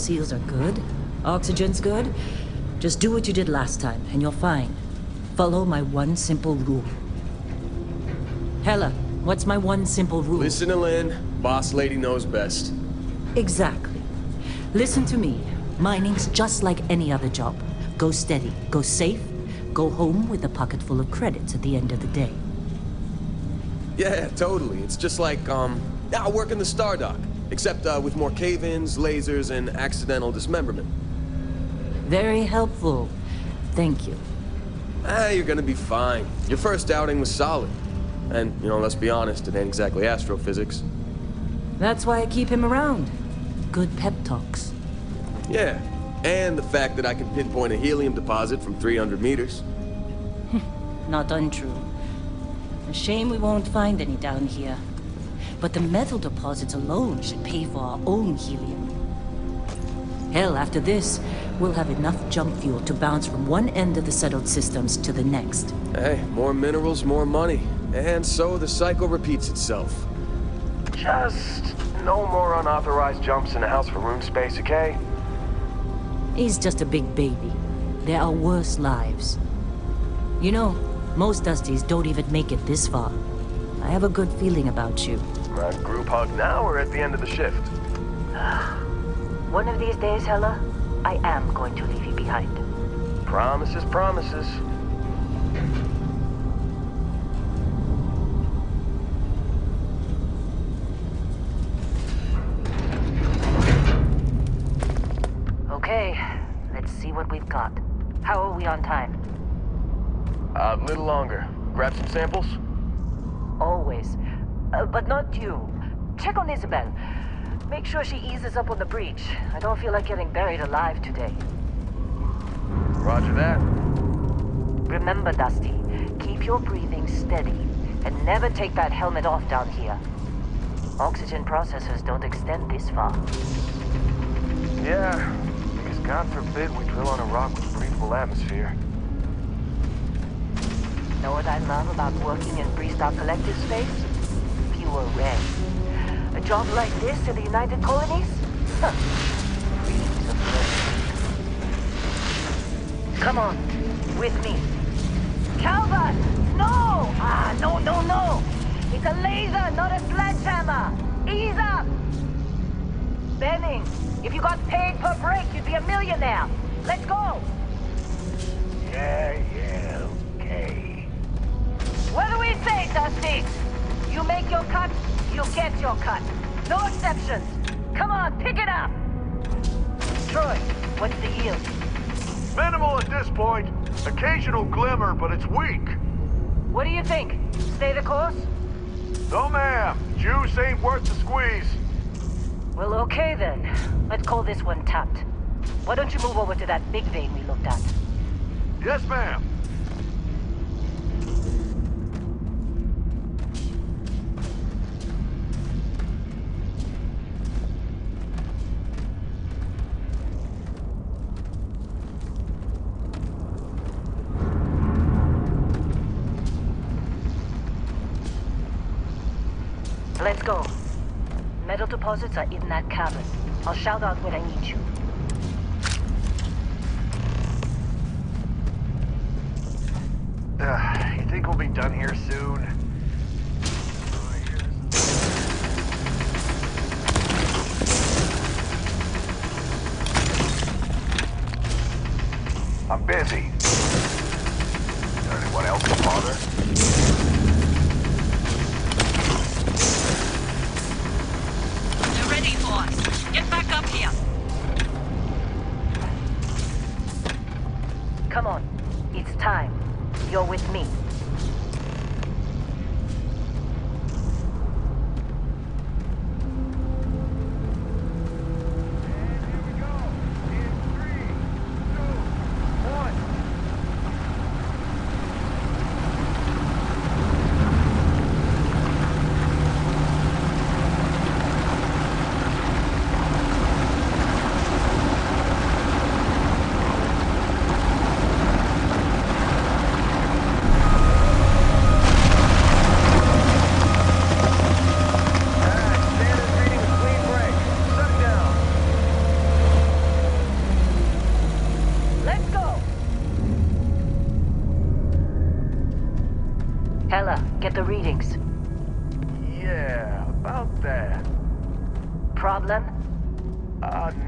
seals are good, oxygen's good, just do what you did last time, and you're fine. Follow my one simple rule. Hella, what's my one simple rule? Listen to Lynn. Boss lady knows best. Exactly. Listen to me. Mining's just like any other job. Go steady, go safe, go home with a pocket full of credits at the end of the day. Yeah, totally. It's just like, I work in the Star Dock. Except, with more cave-ins, lasers, and accidental dismemberment. Very helpful. Thank you. You're gonna be fine. Your first outing was solid. And, let's be honest, it ain't exactly astrophysics. That's why I keep him around. Good pep talks. Yeah, and the fact that I can pinpoint a helium deposit from 300 meters. Not untrue. A shame we won't find any down here. But the metal deposits alone should pay for our own helium. Hell, after this, we'll have enough jump fuel to bounce from one end of the settled systems to the next. Hey, more minerals, more money. And so the cycle repeats itself. Just no more unauthorized jumps in the house for room space, okay? He's just a big baby. There are worse lives. You know, most Dusties don't even make it this far. I have a good feeling about you. A group hug now or at the end of the shift? One of these days, Hella, I am going to leave you behind. Promises, promises. Okay, let's see what we've got. How are we on time? A little longer. Grab some samples? Always. But not you. Check on Isabel. Make sure she eases up on the breach. I don't feel like getting buried alive today. Roger that. Remember, Dusty, keep your breathing steady and never take that helmet off down here. Oxygen processors don't extend this far. Yeah, because God forbid we drill on a rock with breathable atmosphere. Know what I love about working in Freestar Collective space? Pure red. A job like this in the United Colonies? Huh. Dreams of mercy. Come on, with me. Calvert! No! No! It's a laser, not a sledgehammer! Ease up! Benning, if you got paid per break, you'd be a millionaire. Let's go! Yeah, okay. What do we say, Dusty? You make your cut, you get your cut. No exceptions. Come on, pick it up! Troy, what's the yield? Minimal at this point. Occasional glimmer, but it's weak. What do you think? Stay the course? No, ma'am. Juice ain't worth the squeeze. Well, okay then. Let's call this one tapped. Why don't you move over to that big vein we looked at? Yes, ma'am. Let's go. Metal deposits are in that cabin. I'll shout out when I need you. You think we'll be done here soon? I'm busy. Is there anyone else to bother? They're ready for us. Get back up here. Come on. It's time. You're with me. Get the readings. Yeah, about that. Problem?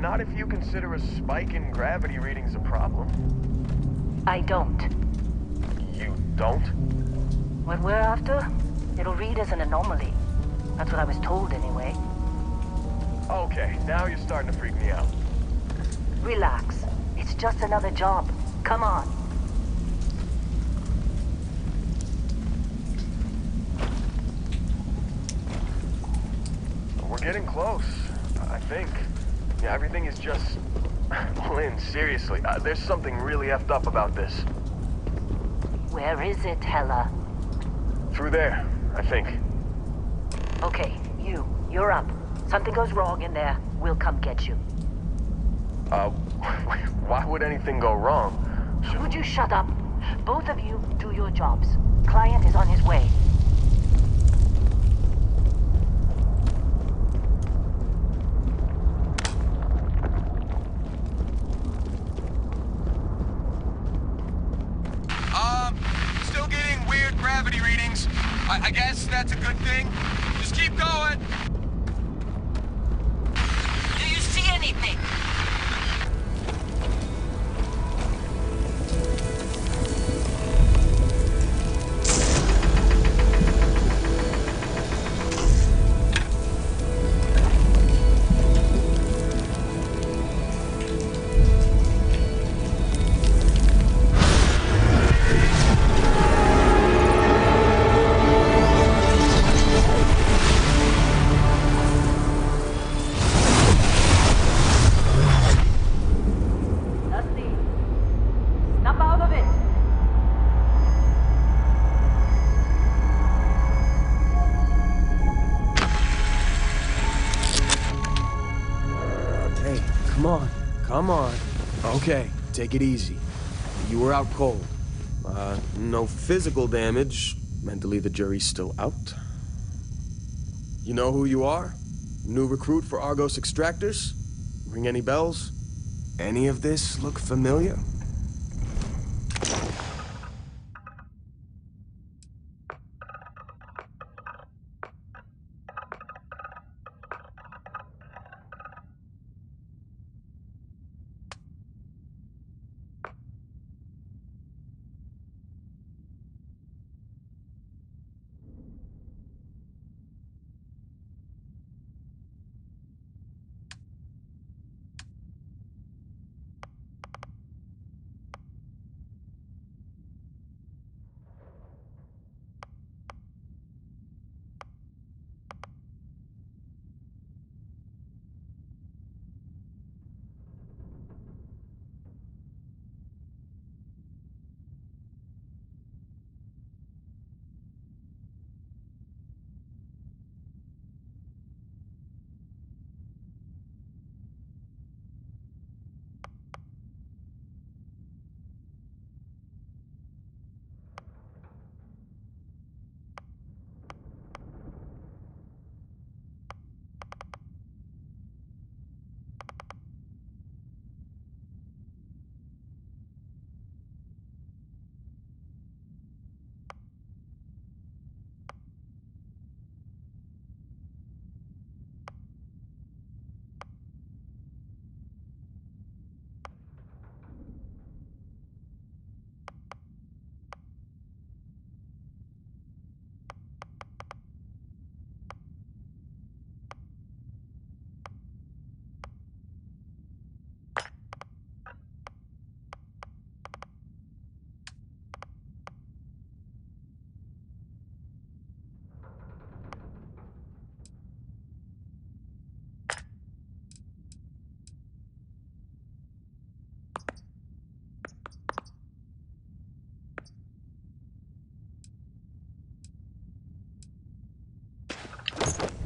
Not if you consider a spike in gravity readings a problem. I don't. You don't? What we're after, it'll read as an anomaly. That's what I was told anyway. Okay, now you're starting to freak me out. Relax. It's just another job. Come on. We're getting close, I think. Yeah, everything is just... Lynn, seriously, there's something really effed up about this. Where is it, Hella? Through there, I think. Okay, you're up. Something goes wrong in there, we'll come get you. Why would anything go wrong? Would you shut up? Both of you do your jobs. Client is on his way. Still getting weird gravity readings. I guess that's a good thing. Just keep going. Do you see anything? Come on. Okay, take it easy. You were out cold. No physical damage. Mentally, the jury's still out. You know who you are? New recruit for Argos Extractors? Ring any bells? Any of this look familiar?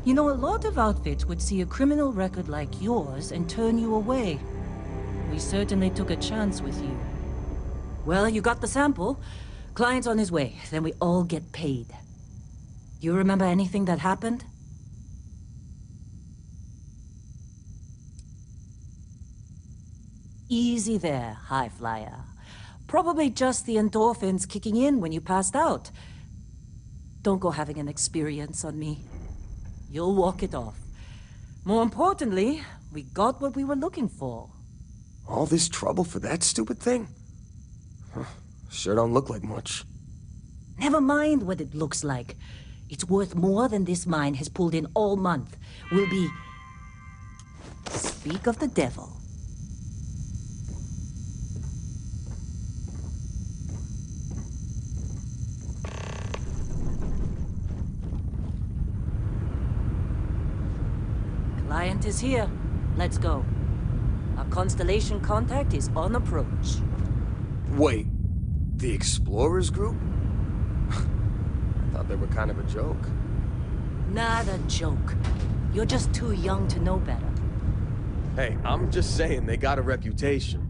You know, a lot of outfits would see a criminal record like yours and turn you away. We certainly took a chance with you. Well, you got the sample. Client's on his way, then we all get paid. You remember anything that happened? Easy there, high flyer. Probably just the endorphins kicking in when you passed out. Don't go having an experience on me. You'll walk it off. More importantly, we got what we were looking for. All this trouble for that stupid thing? Huh, sure don't look like much. Never mind what it looks like. It's worth more than this mine has pulled in all month. We'll be... Speak of the devil. Client is here. Let's go. Our Constellation contact is on approach. Wait, the Explorers group? I thought they were kind of a joke. Not a joke. You're just too young to know better. Hey, I'm just saying they got a reputation.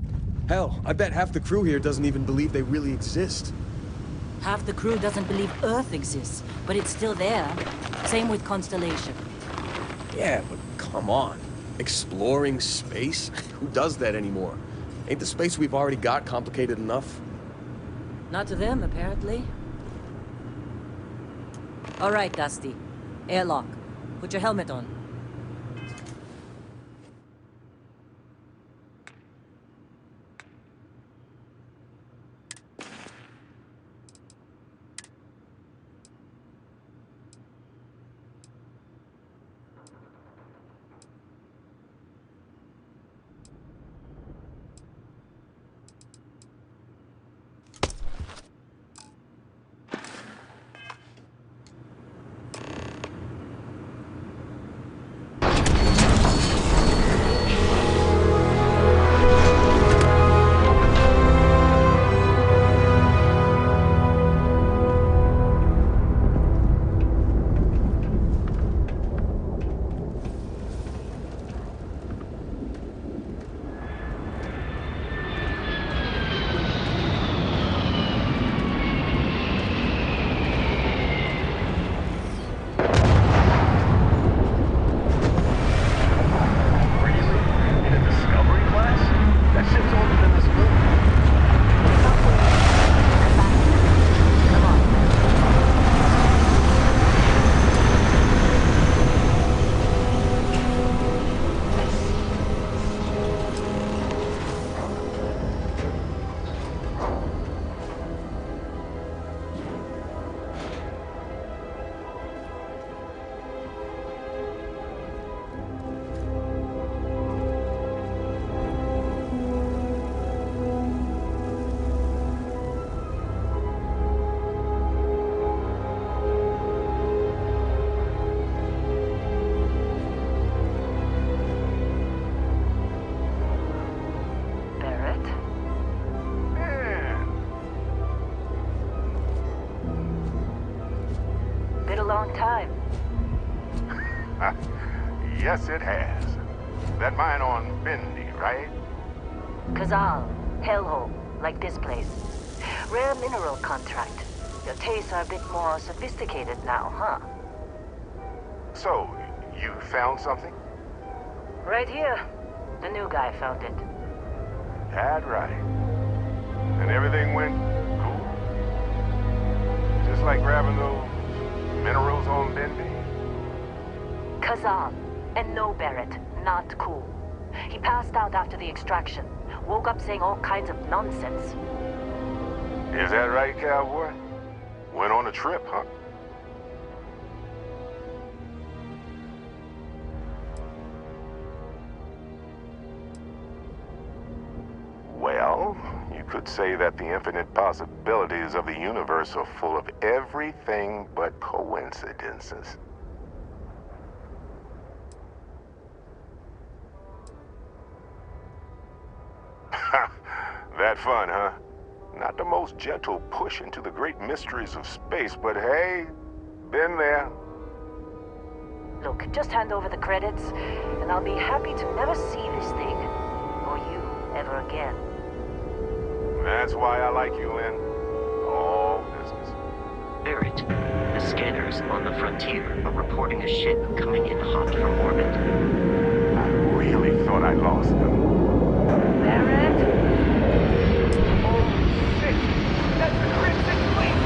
Hell, I bet half the crew here doesn't even believe they really exist. Half the crew doesn't believe Earth exists, but it's still there. Same with Constellation. Yeah, but come on. Exploring space? Who does that anymore? Ain't the space we've already got complicated enough? Not to them, apparently. All right, Dusty. Airlock. Put your helmet on. Long time. Yes, it has. That mine on Bendy, right? Kazal, hellhole, like this place. Rare mineral contract. Your tastes are a bit more sophisticated now, huh? So, you found something? Right here. The new guy found it. That's right. And everything went cool? Just like grabbing those minerals on Bendy? Kazal, and no Barrett, not cool. He passed out after the extraction. Woke up saying all kinds of nonsense. Is that right, cowboy? Went on a trip, huh? Well, you could say that the infinite possibilities of the universe are full of everything but coincidences. That fun, huh? Not the most gentle push into the great mysteries of space, but hey, been there. Look, just hand over the credits, and I'll be happy to never see this thing, or you, ever again. That's why I like you, Lynn. All business. Barrett, the scanners on the frontier are reporting a ship coming in hot from orbit. I really thought I lost them. Barrett? Oh, shit! That's the Crimson Fleet!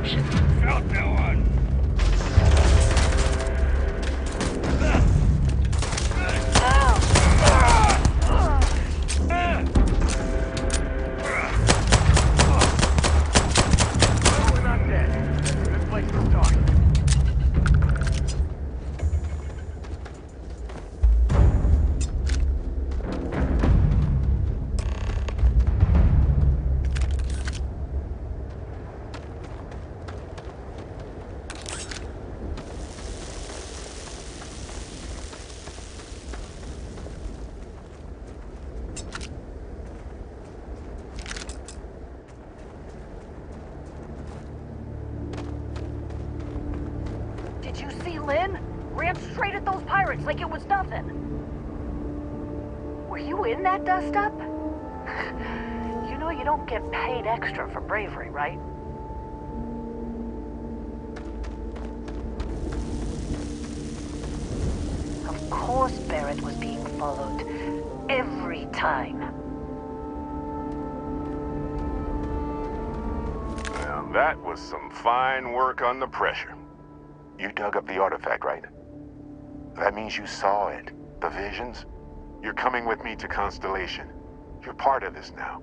option. Out that one! We're not dead. That's a good place to start. Did you see Lynn? Ran straight at those pirates like it was nothing. Were you in that dust-up? You know you don't get paid extra for bravery, right? Of course Barrett was being followed. Every time. Now, that was some fine work under pressure. You dug up the artifact, right? That means you saw it. The visions? You're coming with me to Constellation. You're part of this now.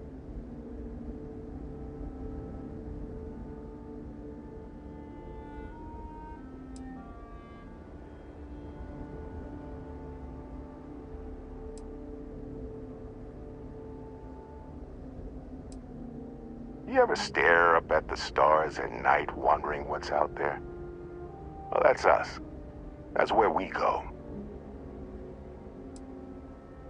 You ever stare up at the stars at night wondering what's out there? Well, that's us. That's where we go.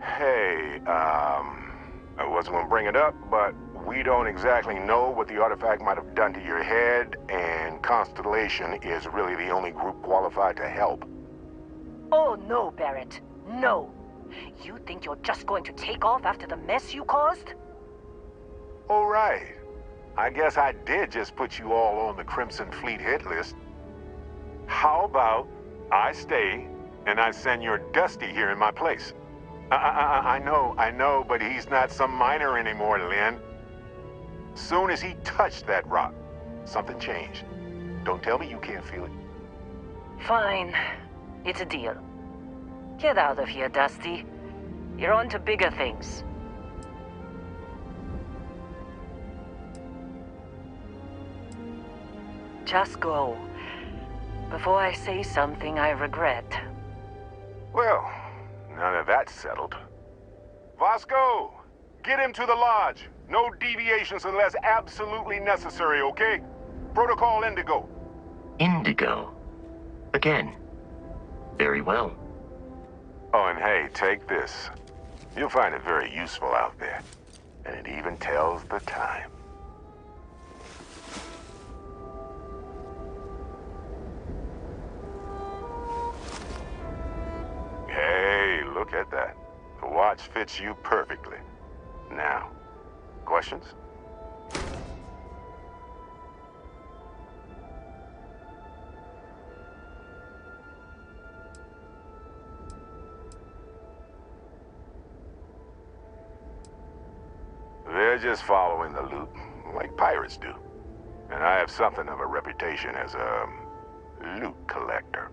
Hey, I wasn't gonna bring it up, but we don't exactly know what the artifact might have done to your head, and Constellation is really the only group qualified to help. Oh no, Barrett. No. You think you're just going to take off after the mess you caused? All right. I guess I did just put you all on the Crimson Fleet hit list. How about I stay and I send your Dusty here in my place? I know, but he's not some miner anymore, Lynn. Soon as he touched that rock, something changed. Don't tell me you can't feel it. Fine. It's a deal. Get out of here, Dusty. You're on to bigger things. Just go. Before I say something I regret. Well, none of that's settled. Vasco, get him to the lodge. No deviations unless absolutely necessary, okay? Protocol Indigo. Indigo. Again. Very well. Oh, and hey, take this. You'll find it very useful out there. And it even tells the time. Hey, look at that. The watch fits you perfectly. Now, questions? They're just following the loot, like pirates do. And I have something of a reputation as a loot collector.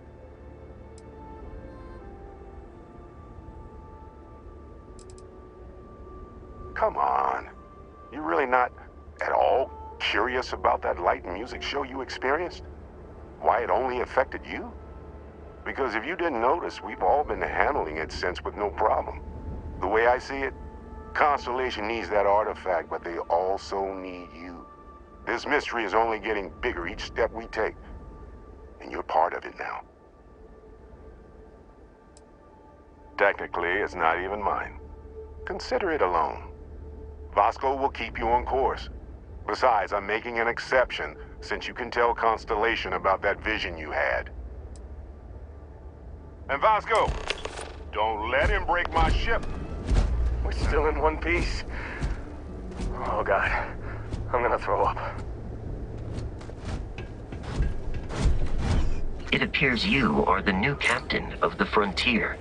Come on. You really not at all curious about that light and music show you experienced? Why it only affected you? Because if you didn't notice, we've all been handling it since with no problem. The way I see it, Constellation needs that artifact, but they also need you. This mystery is only getting bigger each step we take. And you're part of it now. Technically, it's not even mine. Consider it a loan. Vasco will keep you on course. Besides, I'm making an exception since you can tell Constellation about that vision you had. And Vasco, don't let him break my ship. We're still in one piece. Oh God, I'm gonna throw up. It appears you are the new captain of the Frontier.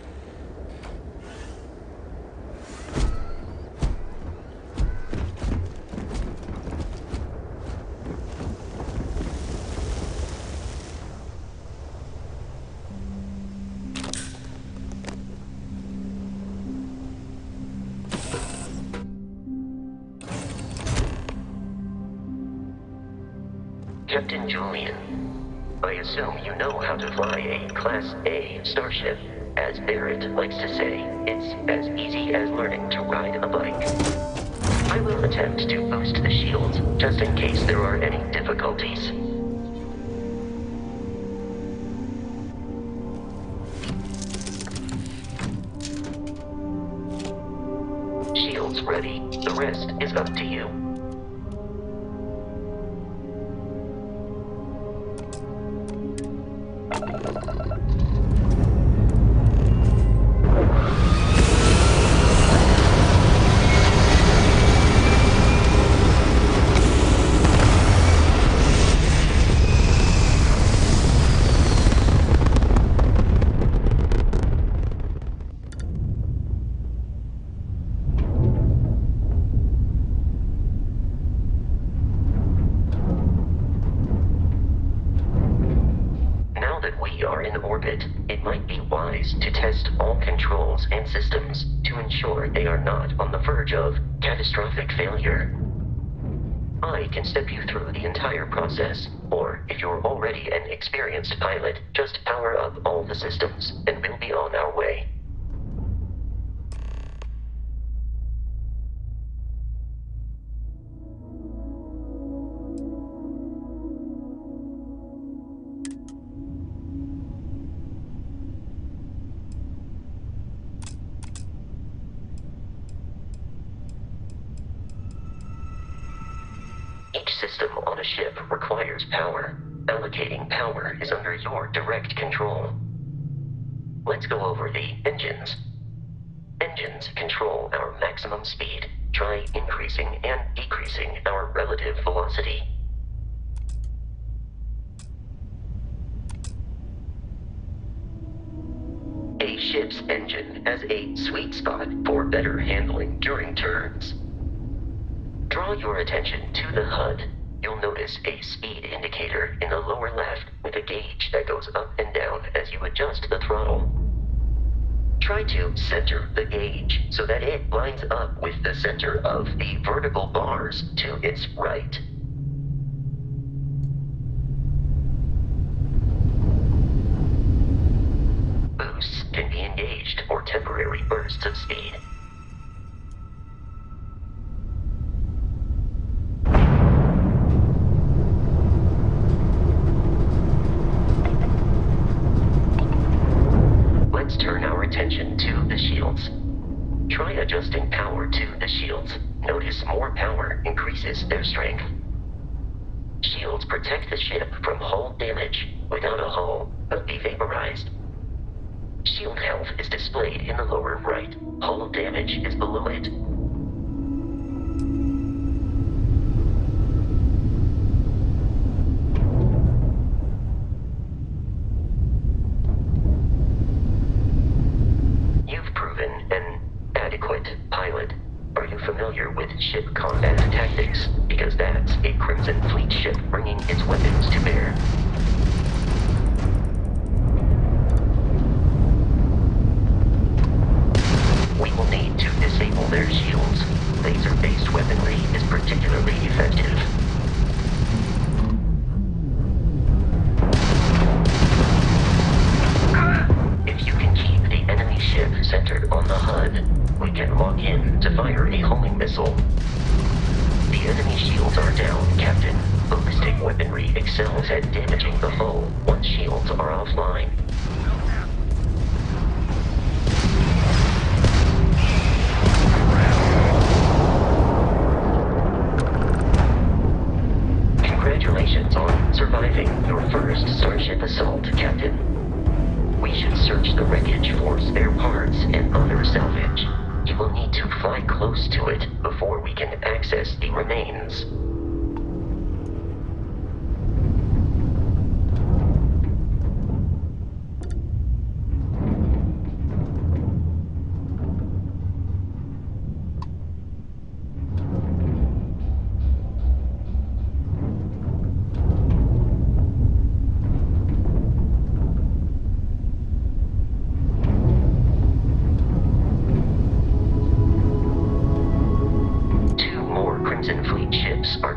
Captain Julian, I assume you know how to fly a Class A starship. As Barrett likes to say, it's as easy as learning to ride a bike. I will attempt to boost the shields, just in case there are any difficulties. Shields ready. The rest is up to you. It might be wise to test all controls and systems to ensure they are not on the verge of catastrophic failure. I can step you through the entire process, or if you're already an experienced pilot, just power up all the systems, and we'll be on our way. Each system on a ship requires power. Allocating power is under your direct control. Let's go over the engines. Engines control our maximum speed. Try increasing and decreasing our relative velocity. A ship's engine has a sweet spot for better handling during turns. Draw your attention to the HUD. You'll notice a speed indicator in the lower left with a gauge that goes up and down as you adjust the throttle. Try to center the gauge so that it lines up with the center of the vertical bars to its right. Boosts can be engaged for temporary bursts of speed. Let's turn our attention to the shields. Try adjusting power to the shields. Notice more power increases their strength. Shields protect the ship from hull damage. Without a hull, it'll be vaporized. Shield health is displayed in the lower right. Hull damage is below it. You've proven an adequate pilot. Are you familiar with ship combat tactics? Because that's a Crimson Fleet ship bringing its weapons to bear. We will need to disable their shields. Laser-based weaponry is particularly effective. If you can keep the enemy ship centered on the HUD, we can lock in to fire a homing missile. The enemy shields are down, Captain. Ballistic weaponry excels at damaging the hull once shields are offline. Congratulations on surviving your first Starship assault, Captain. We should search the wreckage for spare parts and other salvage. You will need to fly close to it before we can access the remains. Crimson Fleet ships are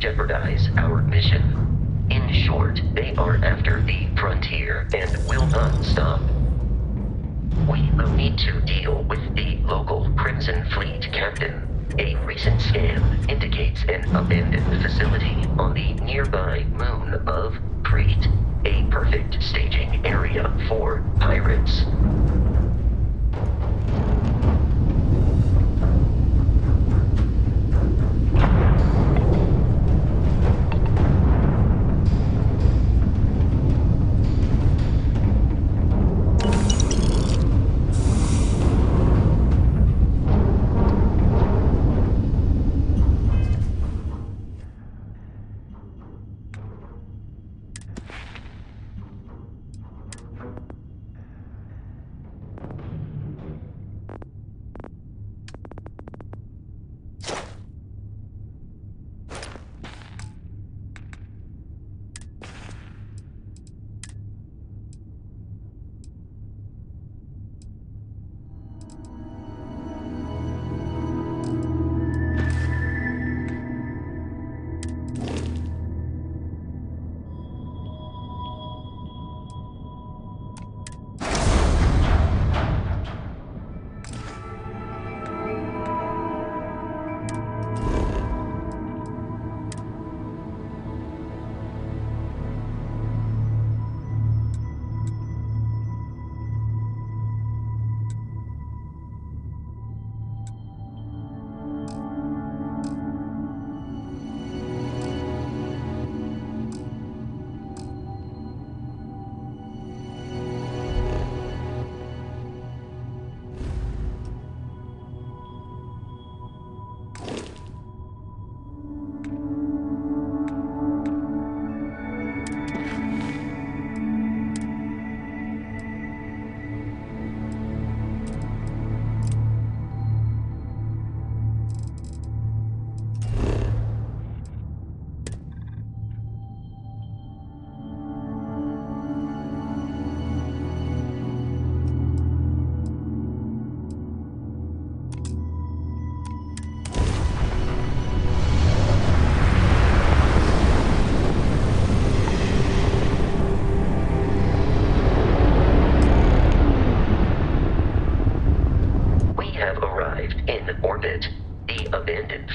jeopardize our mission. In short, they are after the frontier and will not stop. We will need to deal with the local Crimson Fleet captain. A recent scan indicates an abandoned facility on the nearby moon of Crete, a perfect staging area for pirates.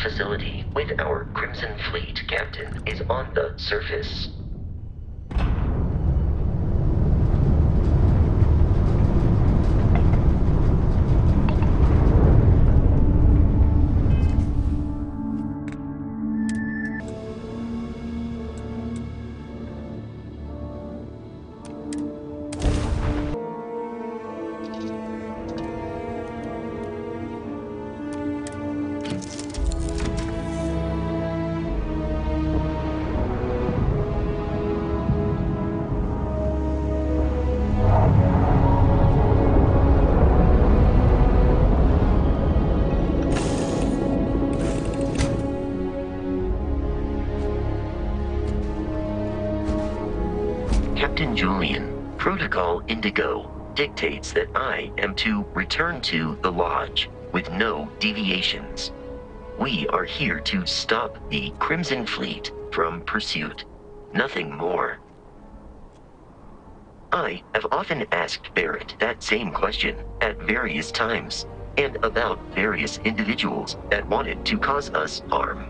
Facility with our Crimson Fleet captain is on the surface. Julian, Protocol Indigo dictates that I am to return to the Lodge with no deviations. We are here to stop the Crimson Fleet from pursuit. Nothing more. I have often asked Barrett that same question at various times, and about various individuals that wanted to cause us harm.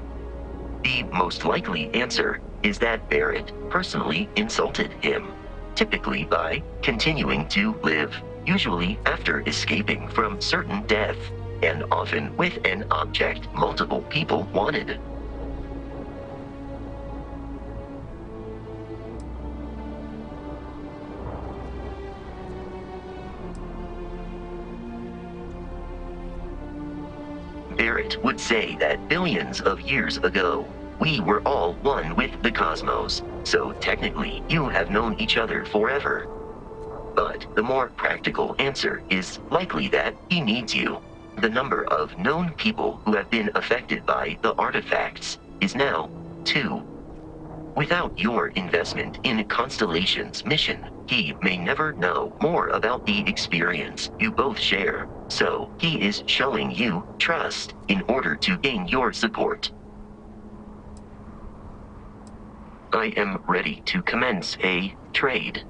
The most likely answer is that Barrett personally insulted him, typically by continuing to live, usually after escaping from certain death, and often with an object multiple people wanted. Barrett would say that billions of years ago, we were all one with the cosmos, so technically you have known each other forever. But the more practical answer is likely that he needs you. The number of known people who have been affected by the artifacts is now 2. Without your investment in Constellation's mission, he may never know more about the experience you both share, so he is showing you trust in order to gain your support. I am ready to commence a trade.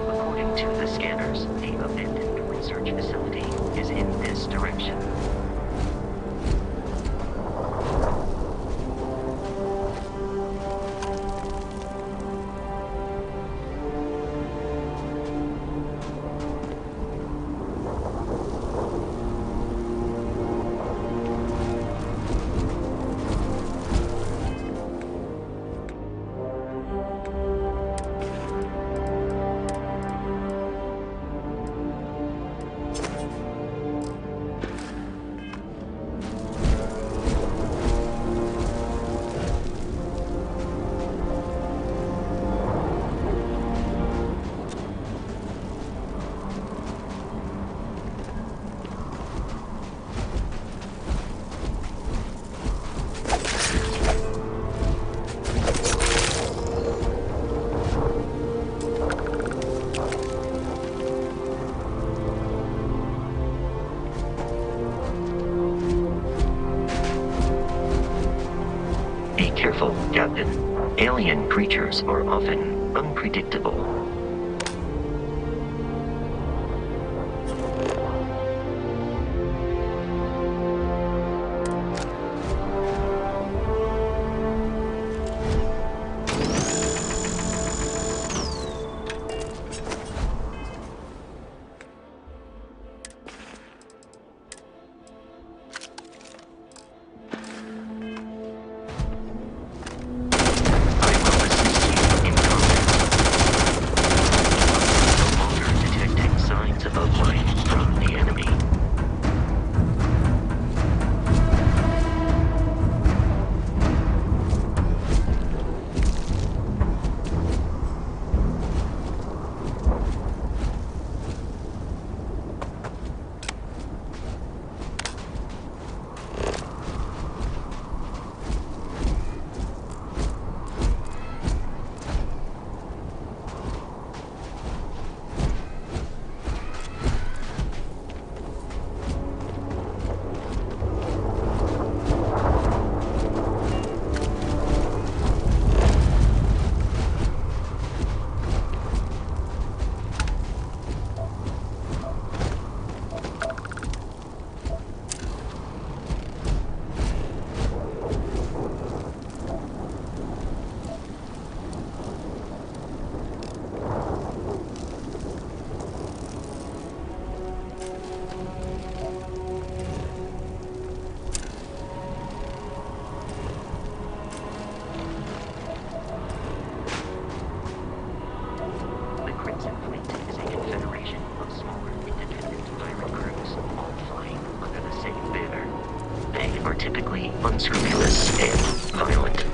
According to the scanners, the abandoned research facility is in this direction. Be careful, Captain. Alien creatures are often unpredictable. Typically unscrupulous and violent.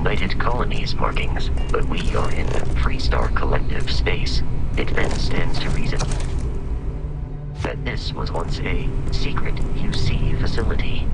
United Colonies markings, but we are in Freestar Collective space. It then stands to reason that this was once a secret UC facility.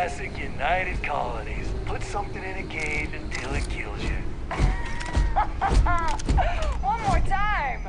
Classic United Colonies. Put something in a cage until it kills you. One more time!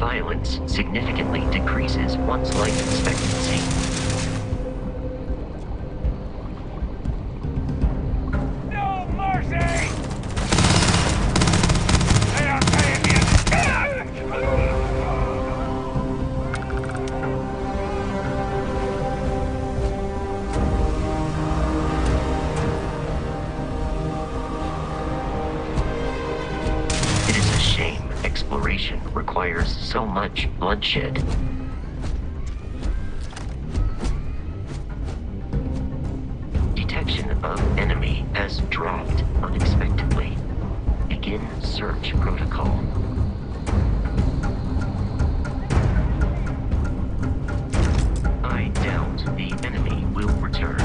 violence significantly decreases one's life expectancy. No mercy! They are paying me It is a shame exploration requires so much bloodshed. Detection of enemy has dropped unexpectedly. Begin search protocol. I doubt the enemy will return.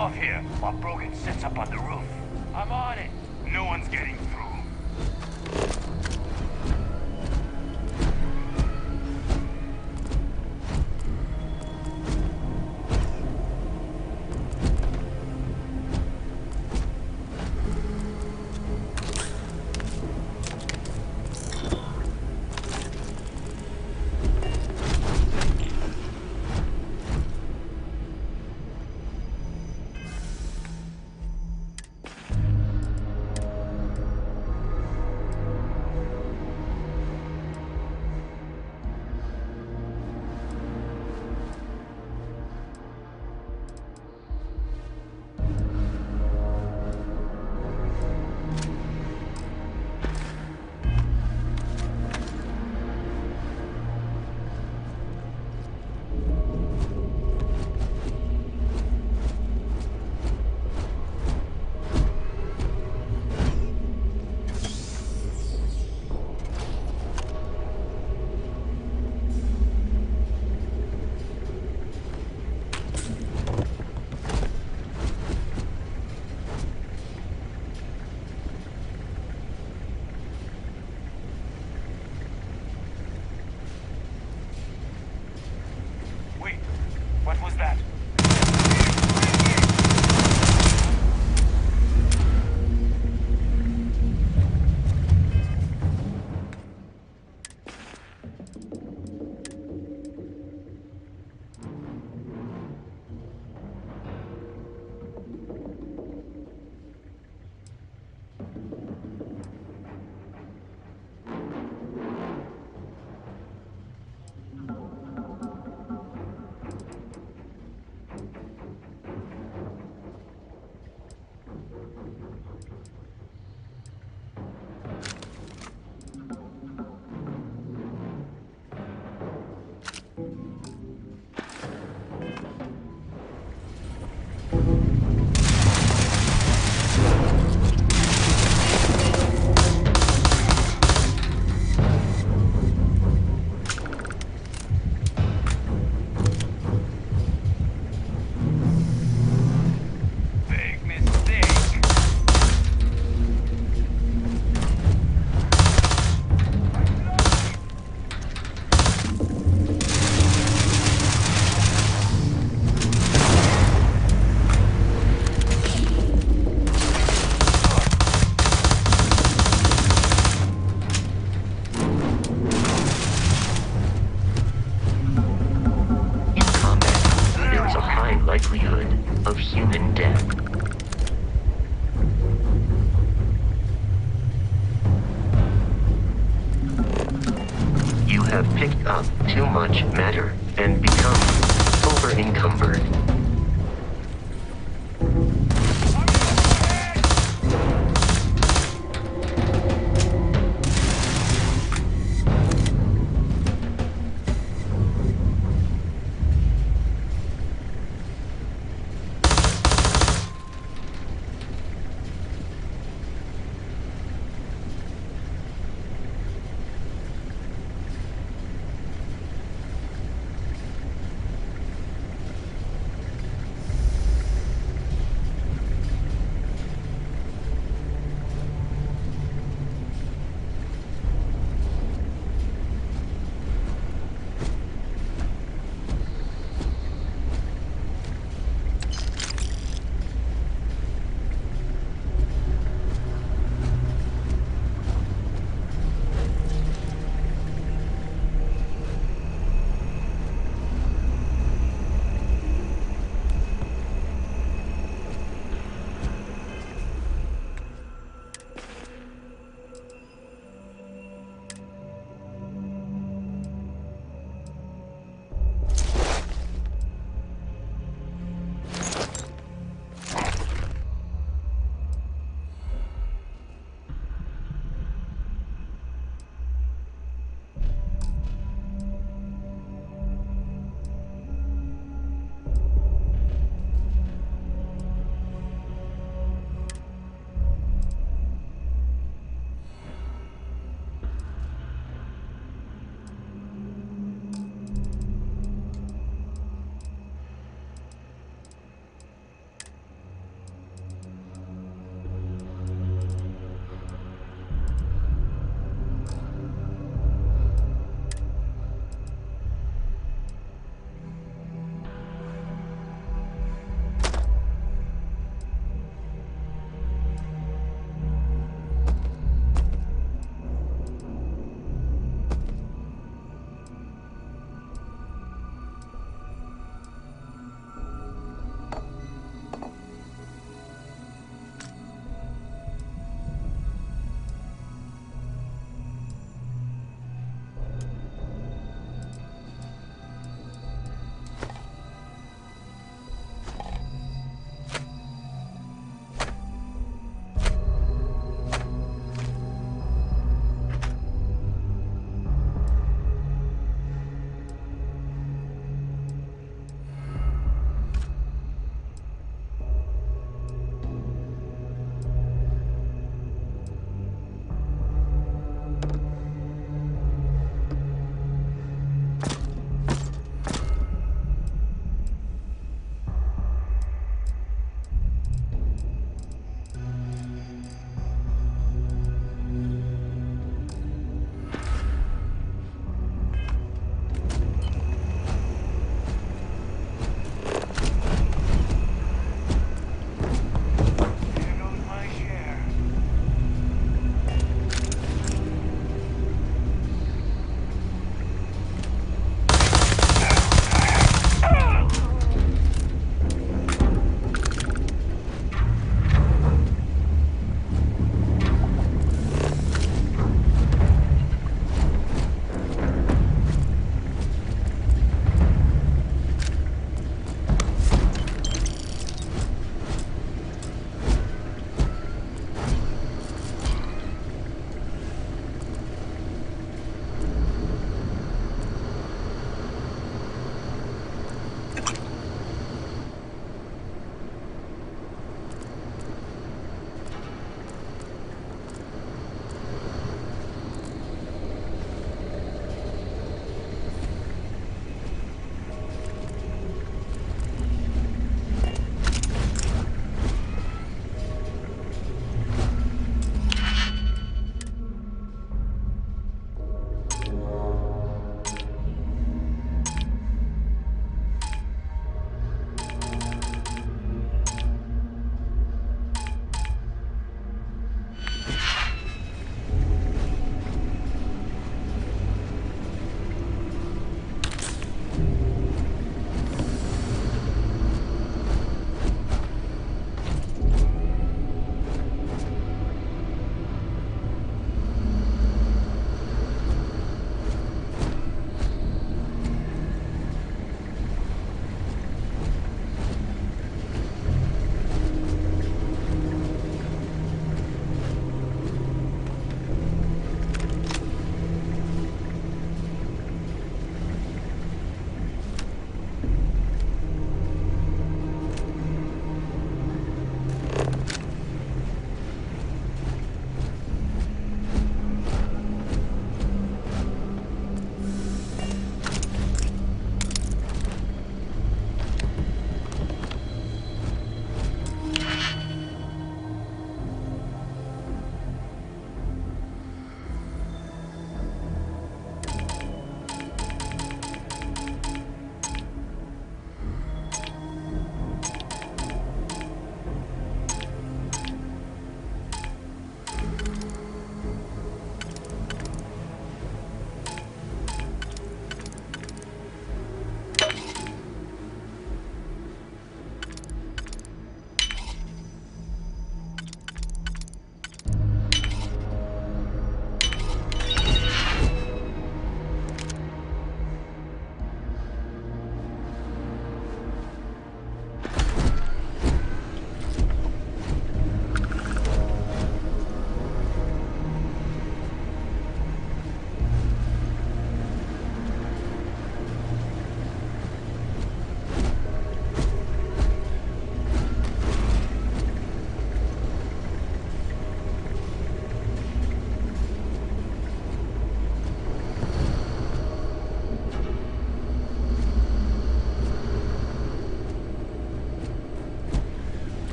off here while Brogan sets up on the roof. I'm on it. No one's getting through. What was that? Likelihood of human death. You have picked up too much matter and become over-encumbered.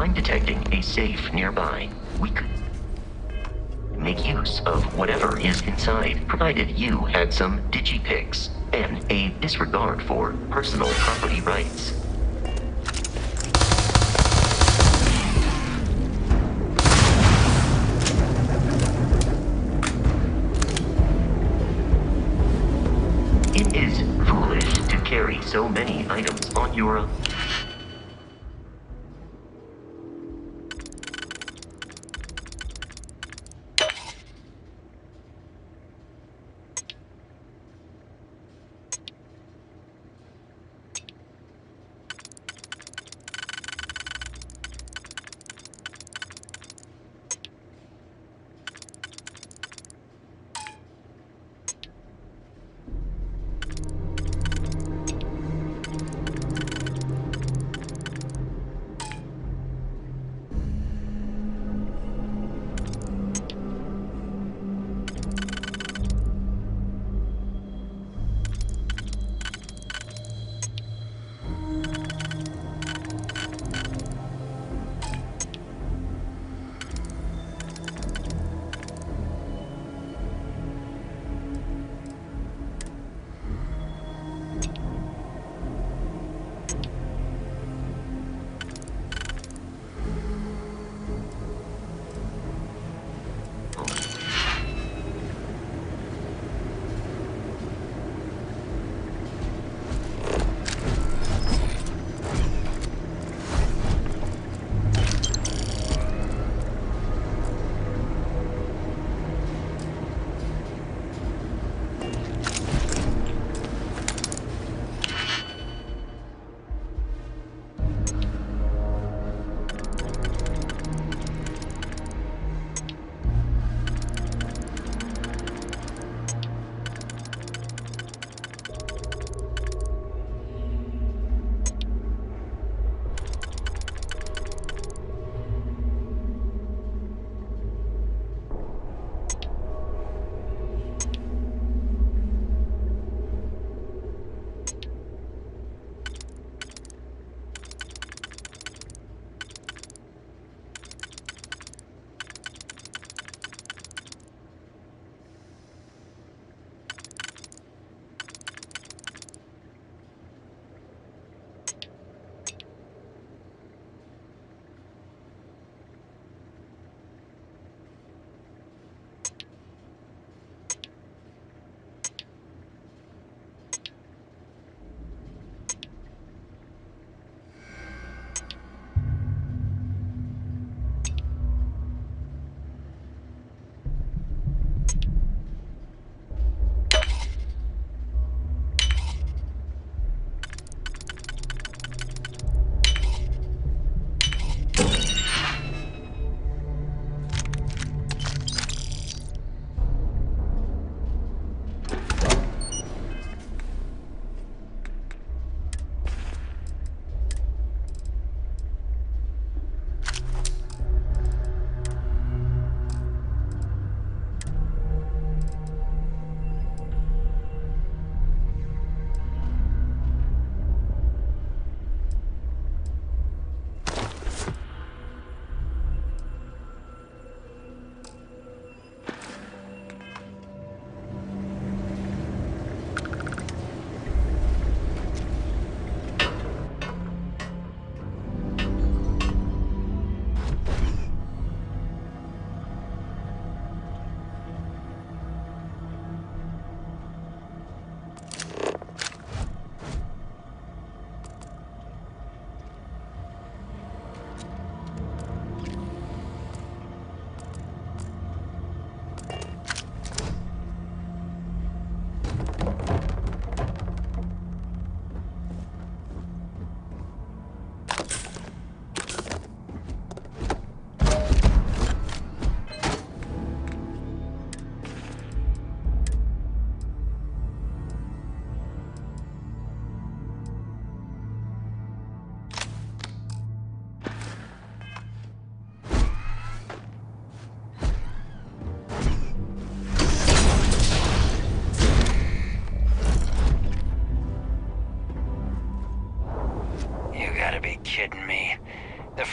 I'm detecting a safe nearby. We could make use of whatever is inside, provided you had some digipics and a disregard for personal property rights. It is foolish to carry so many items on your...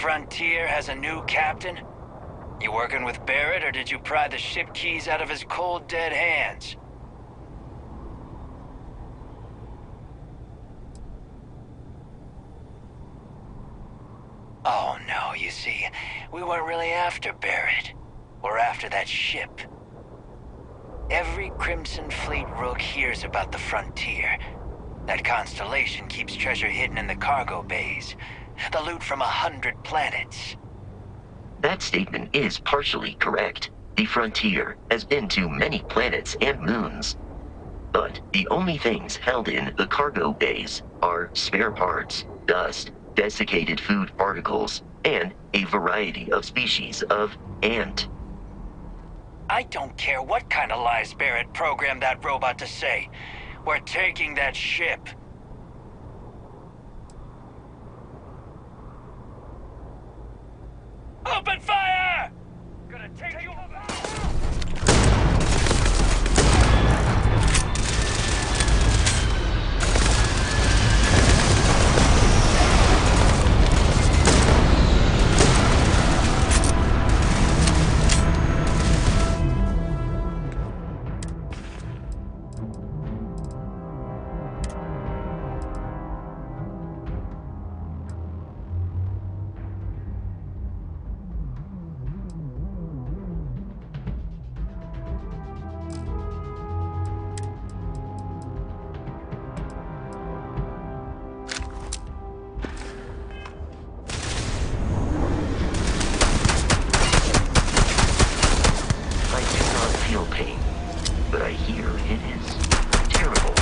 Frontier has a new captain? You working with Barrett, or did you pry the ship keys out of his cold, dead hands? Oh no, you see, we weren't really after Barrett. We're after that ship. Every Crimson Fleet rook hears about the Frontier. That Constellation keeps treasure hidden in the cargo bays. The loot from 100 planets. That statement is partially correct. The Frontier has been to many planets and moons. But the only things held in the cargo bays are spare parts, dust, desiccated food particles, and a variety of species of ant. I don't care what kind of lies Barrett programmed that robot to say. We're taking that ship. Open fire! Gonna take you over. But I hear it is terrible.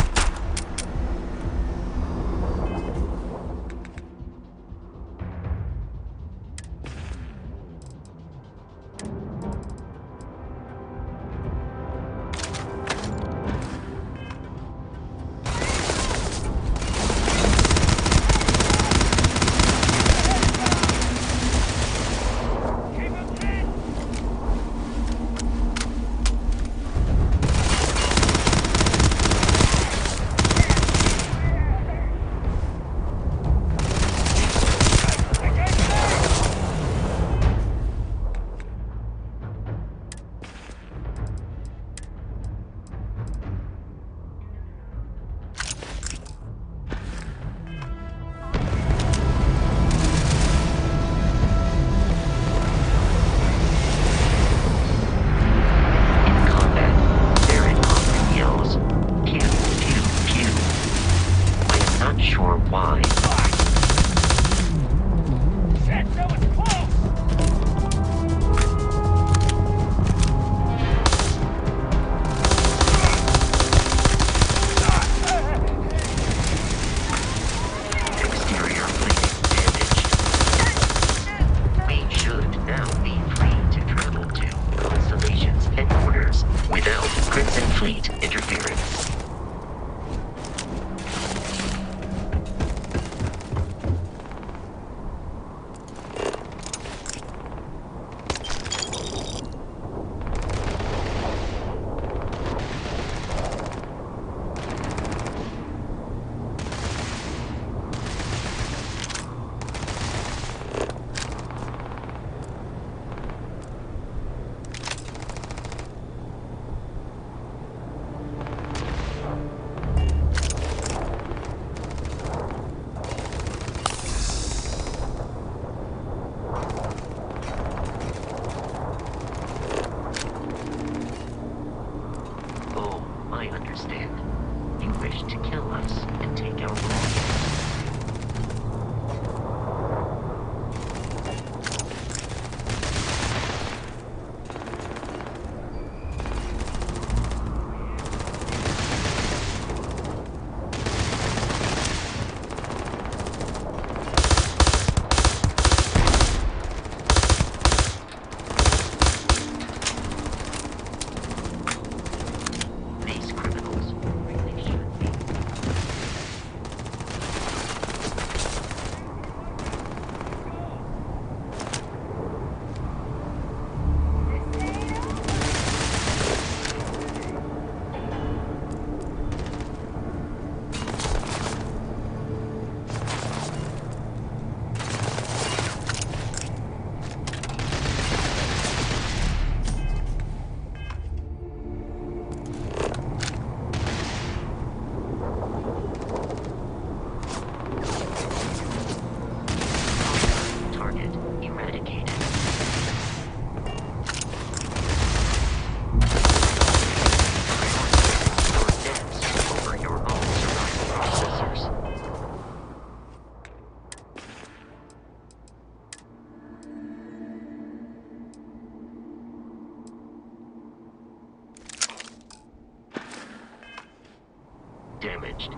damaged.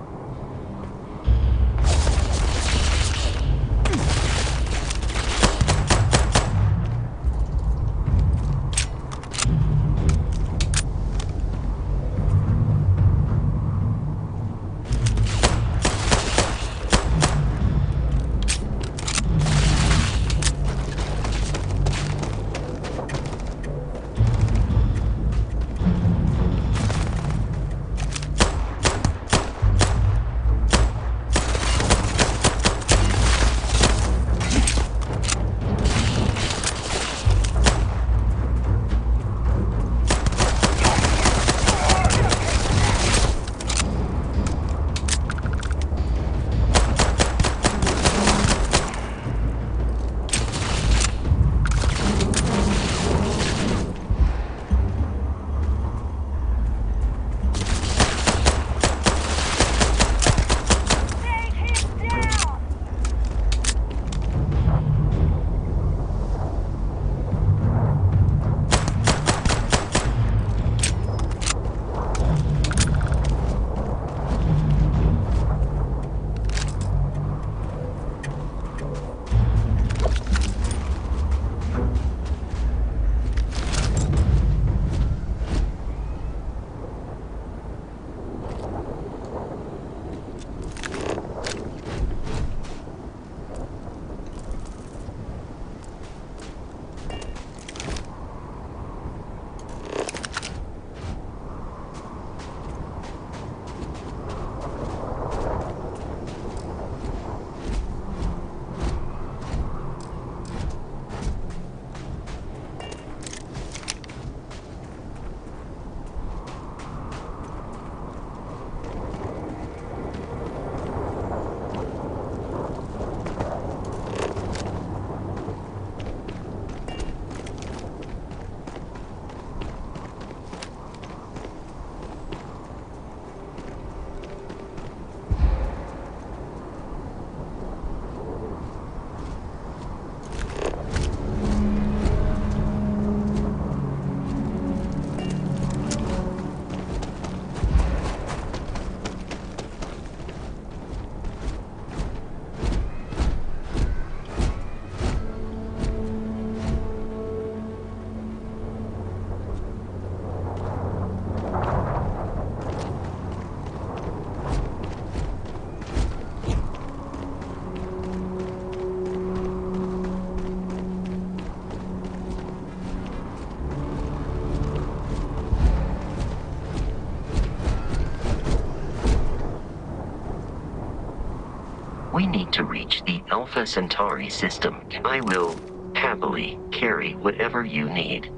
We need to reach the Alpha Centauri system. I will happily carry whatever you need.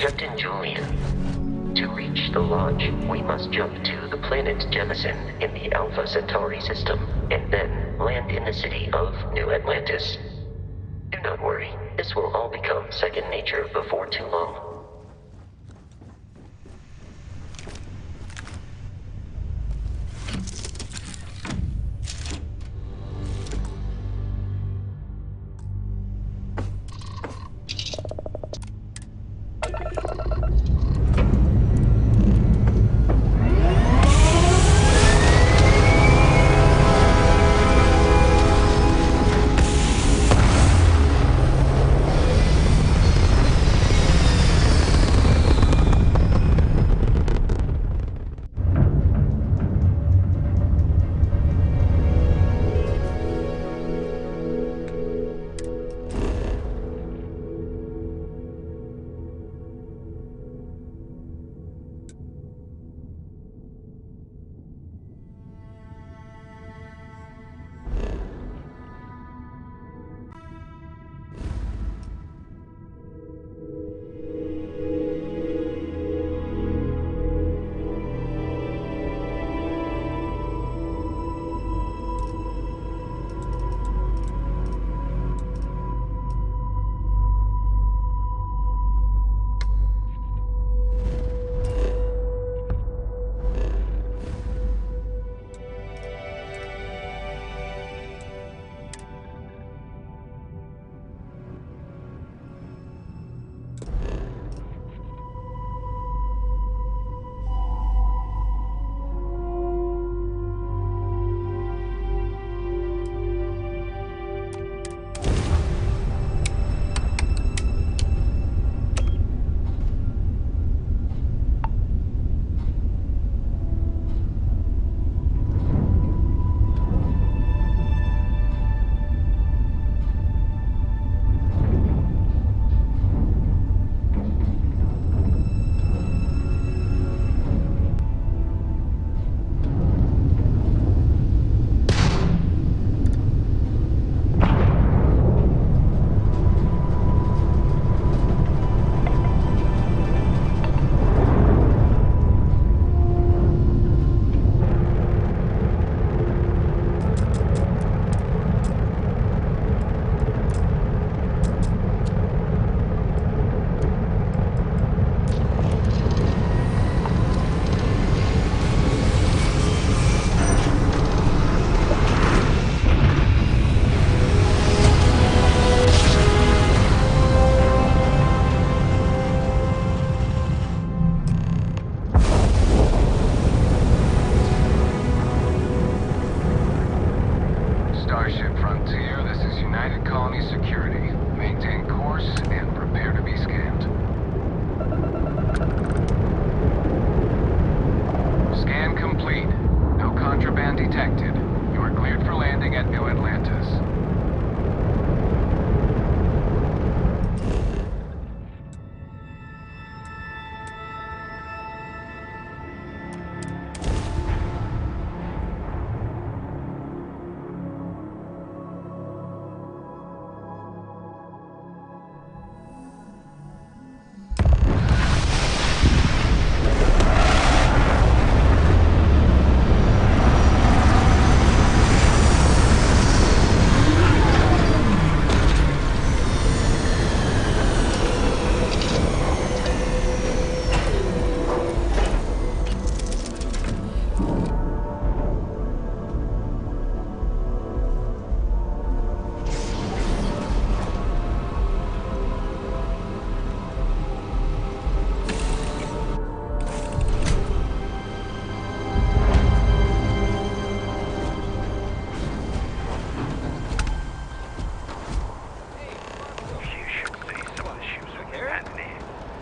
Captain Julian, to reach the lodge, we must jump to the planet Jemison in the Alpha Centauri system, and then land in the city of New Atlantis. Do not worry, this will all become second nature before too long.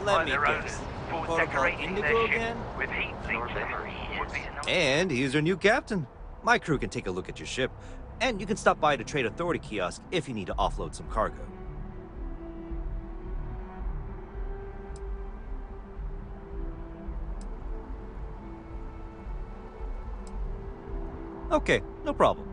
Let me guess. Protocol Indigo again? With heat Your memory is... And here's your new captain. My crew can take a look at your ship, and you can stop by the Trade Authority kiosk if you need to offload some cargo. Okay, no problem.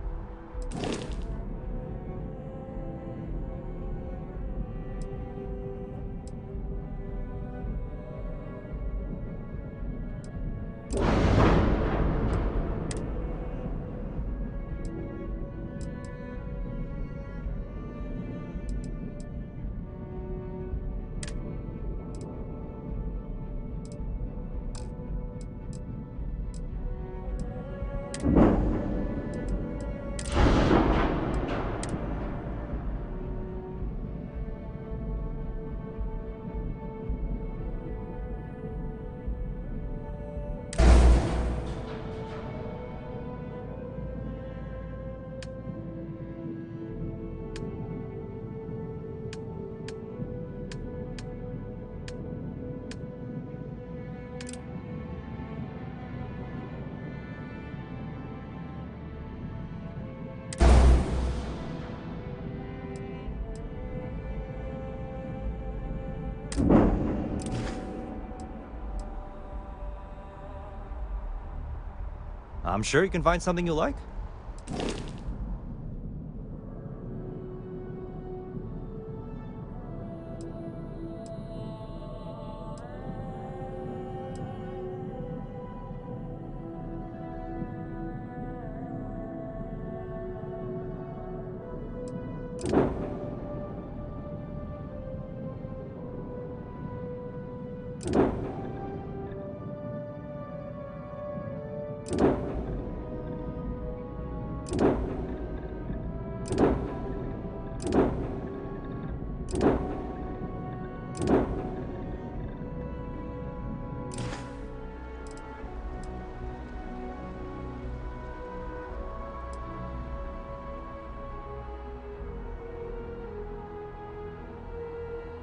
I'm sure you can find something you like.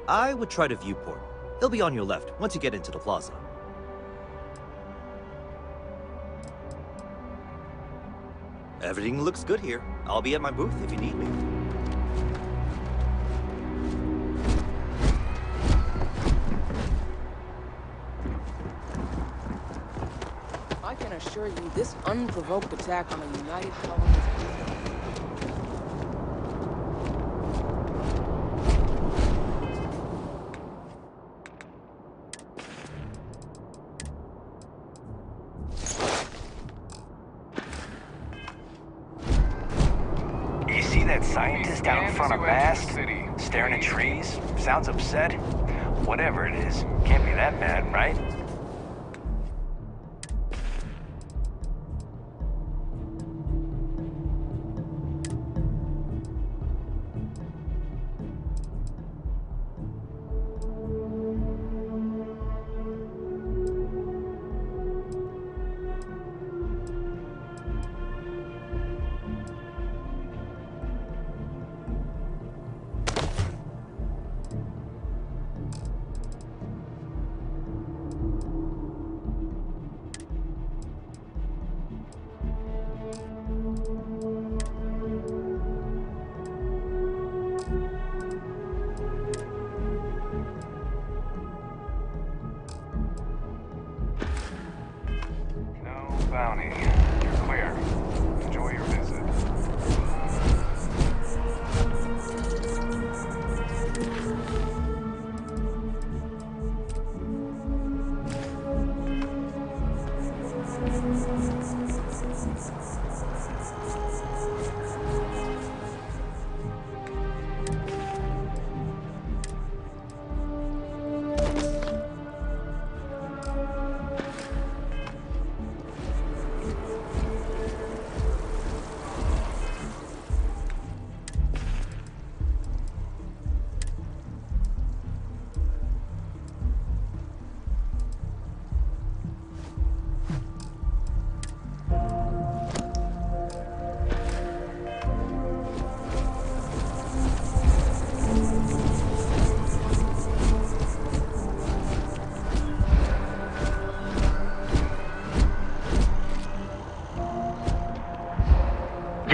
I would try the viewport. It'll be on your left once you get into the plaza. Everything looks good here. I'll be at my booth if you need me. I can assure you, this unprovoked attack on a united colony is... Scientist down in front of mast, staring at trees, sounds upset. Whatever it is, can't be that bad, right? Bounty. You're clear. Enjoy your visit.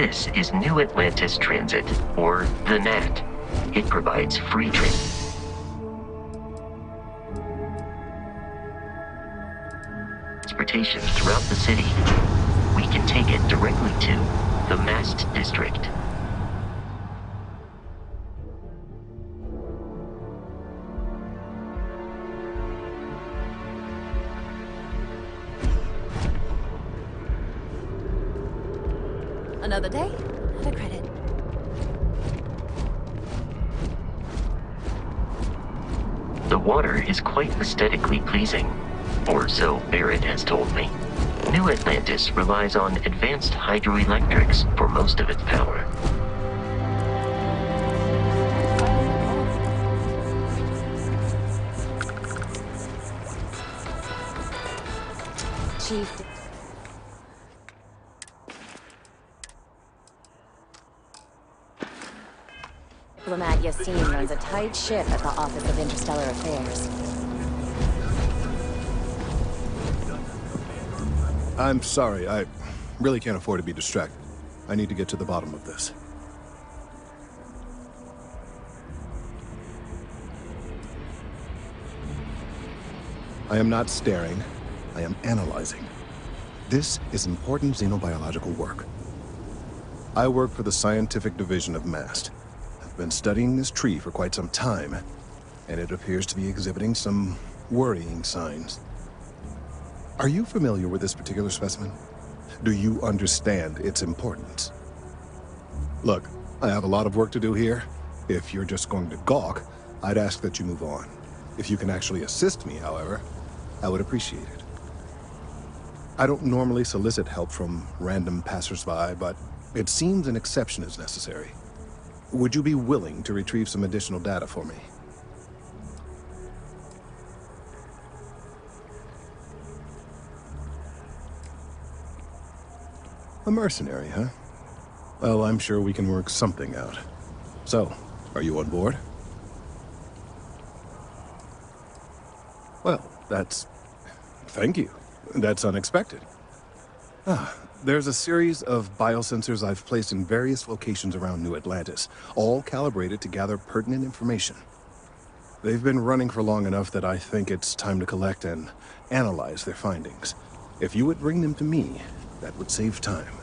This is New Atlantis Transit, or the NAT. It provides free transportation throughout the city. We can take it directly to the Mast District. Another day, another credit. The water is quite aesthetically pleasing, or so Barrett has told me. New Atlantis relies on advanced hydroelectrics for most of its power. Chief. Diplomat Yassine runs a tight ship at the Office of Interstellar Affairs. I'm sorry, I really can't afford to be distracted. I need to get to the bottom of this. I am not staring, I am analyzing. This is important xenobiological work. I work for the scientific division of MAST. I've been studying this tree for quite some time, and it appears to be exhibiting some worrying signs. Are you familiar with this particular specimen? Do you understand its importance? Look, I have a lot of work to do here. If you're just going to gawk, I'd ask that you move on. If you can actually assist me, however, I would appreciate it. I don't normally solicit help from random passersby, but it seems an exception is necessary. Would you be willing to retrieve some additional data for me? A mercenary, huh? Well, I'm sure we can work something out. So, are you on board? Well, thank you. That's unexpected. There's a series of biosensors I've placed in various locations around New Atlantis, all calibrated to gather pertinent information. They've been running for long enough that I think it's time to collect and analyze their findings. If you would bring them to me, that would save time.